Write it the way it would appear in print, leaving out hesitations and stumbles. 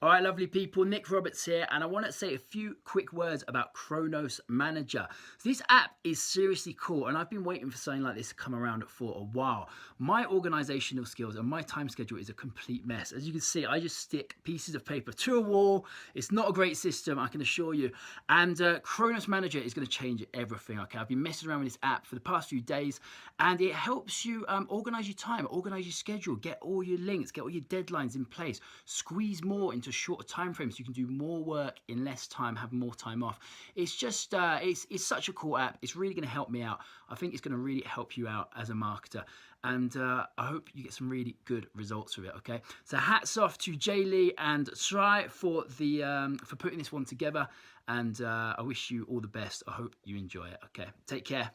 All right, lovely people, Nick Roberts here, and I want to say a few quick words about Chronos Manager. This app is seriously cool, and I've been waiting for something like this to come around for a while. My organizational skills and my time schedule is a complete mess. As you can see, I just stick pieces of paper to a wall. It's not a great system, I can assure you. And Chronos Manager is going to change everything, okay? I've been messing around with this app for the past few days, and it helps you organize your time, organize your schedule, get all your links, get all your deadlines in place, squeeze more into shorter time frames so you can do more work in less time, have more time off. It's just it's such a cool app. It's really going to help me out. I think it's going to really help you out as a marketer, and I hope you get some really good results with it. Okay, so hats off to Jay Lee and Sry for the for putting this one together, and I wish you all the best. I hope you enjoy it. Okay, take care.